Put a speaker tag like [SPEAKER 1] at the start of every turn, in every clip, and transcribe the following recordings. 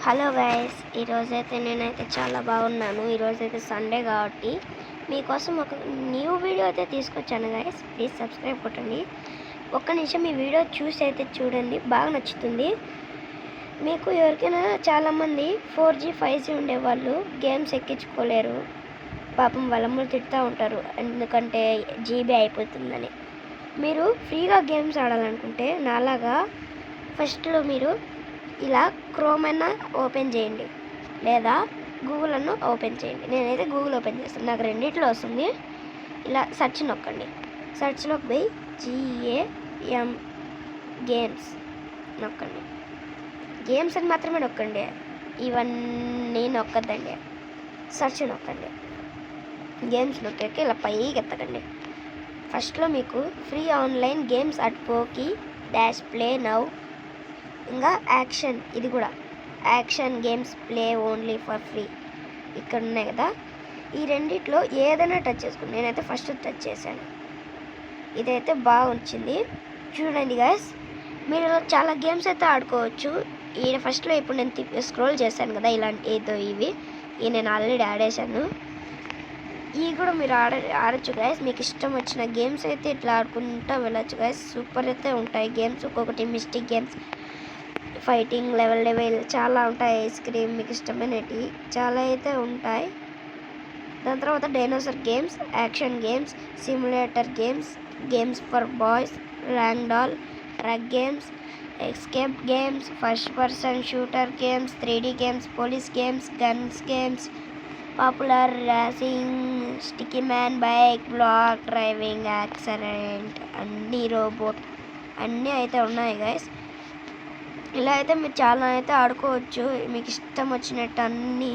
[SPEAKER 1] Hello guys, ఈరోజైతే నేనైతే చాలా బాగున్నాను. ఈరోజైతే సండే కాబట్టి మీకోసం ఒక న్యూ వీడియో అయితే తీసుకొచ్చాను గైస్. ప్లీజ్ సబ్స్క్రైబ్ కొట్టండి. ఒక్క నిమిషం ఈ వీడియో చూసి అయితే చూడండి, బాగా నచ్చుతుంది మీకు. ఎవరికైనా చాలామంది 4G 5G ఉండేవాళ్ళు గేమ్స్ ఎక్కించుకోలేరు. పాపం వాళ్ళమ్మలు తిడుతూ ఉంటారు ఎందుకంటే జీబీ అయిపోతుందని. మీరు ఫ్రీగా గేమ్స్ ఆడాలనుకుంటే నాలాగా ఫస్ట్లో మీరు ఇలా క్రోమ్ అన్న ఓపెన్ చేయండి, లేదా గూగుల్ అన్న ఓపెన్ చేయండి. నేనైతే గూగుల్ ఓపెన్ చేస్తాను, నాకు రెండిట్లో వస్తుంది. ఇలా సెర్చ్ నొక్కండి. సెర్చ్లోకి పోయి GAM గేమ్స్ నొక్కండి. గేమ్స్ అని మాత్రమే నొక్కండి, ఇవన్నీ నొక్కద్దండి. సెర్చ్ నొక్కండి. గేమ్స్ నొక్కాక ఇలా పైకి ఎత్తకండి. ఫస్ట్లో మీకు free online games at Poki dash play now, ఇంకా యాక్షన్, ఇది కూడా action games play only for free ఇక్కడ ఉన్నాయి కదా. ఈ రెండిట్లో ఏదైనా టచ్ చేసుకోండి. నేనైతే ఫస్ట్ టచ్ చేశాను, ఇదైతే బాగా వచ్చింది. చూడండి గాయస్, మీరు చాలా గేమ్స్ అయితే ఆడుకోవచ్చు. ఈ ఫస్ట్లో ఇప్పుడు నేను స్క్రోల్ చేశాను కదా, ఇలాంటి ఏదో ఇవి నేను ఆల్రెడీ ఆడేశాను. ఇవి కూడా మీరు ఆడచ్చు గాయస్. మీకు ఇష్టం వచ్చిన గేమ్స్ అయితే ఇట్లా ఆడుకుంటూ వెళ్ళచ్చు గాయస్. సూపర్ అయితే ఉంటాయి గేమ్స్. ఒక్కొక్కటి మిస్టిక్ గేమ్స్, ఫైటింగ్, లెవెల్ చాలా ఉంటాయి. ఐస్ క్రీమ్, మీకు ఇష్టమైనవి చాలా అయితే ఉంటాయి. దాని తర్వాత dinosaur games, action games, simulator games, games for boys, rank doll, rug games, escape games, first person shooter games, 3D games, police games, guns games, popular racing, sticky man, bike, block driving, accident, అన్ని robot అన్నీ అయితే ఉన్నాయి guys. ఇలా అయితే మీరు చాలా అయితే ఆడుకోవచ్చు, మీకు ఇష్టం వచ్చినట్టు అన్నీ.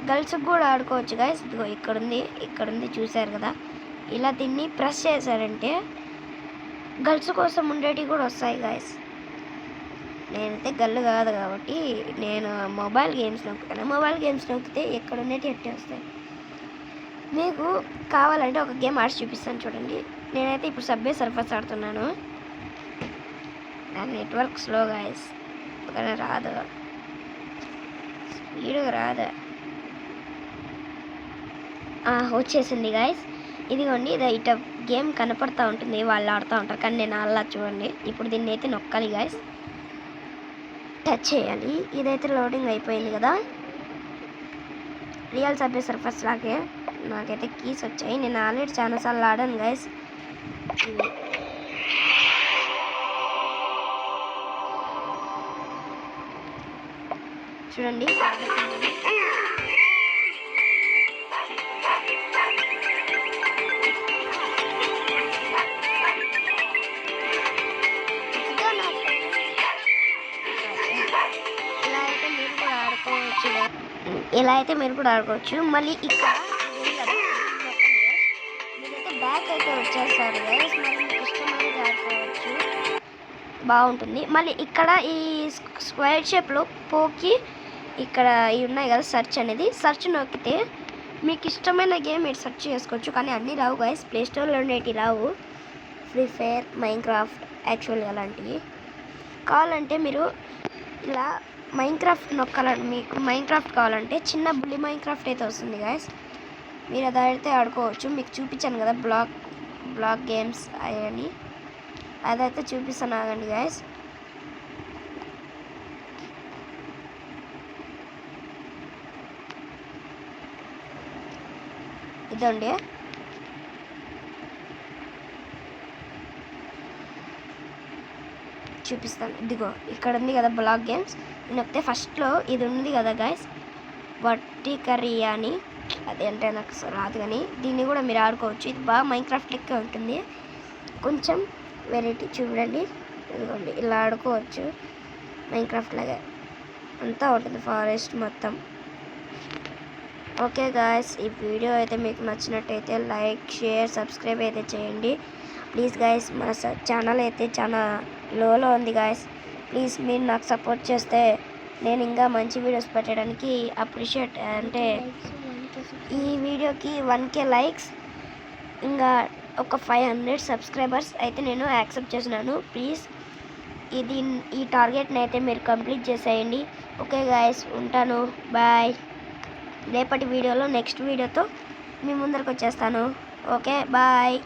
[SPEAKER 1] గర్ల్స్కి కూడా ఆడుకోవచ్చు గైస్. ఇదిగో ఇక్కడ ఉంది చూసారు కదా. ఇలా దీన్ని ప్రెస్ చేశారంటే గర్ల్స్ కోసం ఉండేటివి కూడా వస్తాయి గైస్. నేనైతే గర్ల్ కాదు కాబట్టి నేను మొబైల్ గేమ్స్ నొక్కుతాను. మొబైల్ గేమ్స్ నొక్కితే ఎక్కడ ఉండేటి ఎట్టి వస్తాయి. మీకు కావాలంటే ఒక గేమ్ ఆడి చూపిస్తాను చూడండి. నేనైతే ఇప్పుడు సబ్వే సర్ఫర్స్ ఆడుతున్నాను. నా నెట్వర్క్ స్లో గైస్, కానీ రాదు, స్పీడ్గా రాదు. వచ్చేసింది గాయస్. ఇదిగోండి, ఇది ఇట గేమ్ కనపడుతూ ఉంటుంది, వాళ్ళు ఆడుతూ ఉంటారు కానీ నేను అలా చూడండి. ఇప్పుడు దీన్ని అయితే నొక్కాలి గాయస్, టచ్ చేయాలి. ఇదైతే లోడింగ్ అయిపోయింది కదా. రియల్ సబ్వే సర్ఫర్స్ లాగే నాకైతే కీస్ వచ్చాయి. నేను ఆల్రెడీ చాలాసార్లు ఆడాను గాయస్. ఇవి చూడండి. ఇలా అయితే మీరు కూడా ఆడుకోవచ్చు. మళ్ళీ ఇక్కడ మీరైతే బ్యాక్ అయితే వచ్చేస్తారు గైస్. మళ్ళీ మీకు ఇష్టమైనది ఆడుకోవచ్చు, బాగుంటుంది. మళ్ళీ ఇక్కడ ఈ స్క్వేర్ షేప్లో పోకి ఇక్కడ ఇవి ఉన్నాయి కదా, సెర్చ్ అనేది. సెర్చ్ నొక్కితే మీకు ఇష్టమైన గేమ్ మీరు సెర్చ్ చేసుకోవచ్చు, కానీ అన్నీ రావు గైస్. ప్లేస్టోర్లో ఉండేవి రావు. ఫ్రీ ఫైర్, మైన్క్రాఫ్ట్, యాక్చువల్గా అలాంటివి కావాలంటే మీరు ఇలా మైన్క్రాఫ్ట్ నొక్కాలంటే, మీకు మైన్క్రాఫ్ట్ కావాలంటే చిన్న బుల్లి మైన్క్రాఫ్ట్ అయితే వస్తుంది గాయస్. మీరు అదైతే ఆడుకోవచ్చు. మీకు చూపించాను కదా బ్లాక్ గేమ్స్ అవన్నీ, అదైతే చూపిస్తాను ఆగండి గాయస్. ఇదండి, చూపిస్తాను. ఇదిగో ఇక్కడ ఉంది కదా బ్లాక్ గేమ్స్. నేను వస్తే ఫస్ట్లో ఇది ఉంది కదా గాయస్, వర్టికరీ అని, అదేంటే నాకు రాదు కానీ దీన్ని కూడా మీరు ఆడుకోవచ్చు. ఇది బాగా మైన్క్రాఫ్ట్ లెక్క ఉంటుంది, కొంచెం వెరైటీ. చూడండి, ఇదిగోండి ఇలా ఆడుకోవచ్చు. మైన్క్రాఫ్ట్ లాగా అంతా ఉంటుంది, ఫారెస్ట్ మొత్తం. ఓకే గాయస్, ఈ వీడియో అయితే మీకు నచ్చినట్టయితే లైక్, షేర్, సబ్స్క్రైబ్ అయితే చేయండి ప్లీజ్ గాయస్. మన ఛానల్ అయితే చాలా లోలో ఉంది గాయస్. ప్లీజ్ మీరు నాకు సపోర్ట్ చేస్తే నేను ఇంకా మంచి వీడియోస్ పెట్టడానికి అప్రిషియేట్, అంటే ఈ వీడియోకి 1K లైక్స్, ఇంకా ఒక 500 సబ్స్క్రైబర్స్ అయితే నేను యాక్సెప్ట్ చేసినాను. ప్లీజ్ ఈ టార్గెట్ని అయితే మీరు కంప్లీట్ చేసేయండి. ఓకే గాయస్, ఉంటాను. బాయ్. రేపటి వీడియోలో నెక్స్ట్ వీడియోతో మీ ముందరకు వచ్చేస్తాను. Okay bye.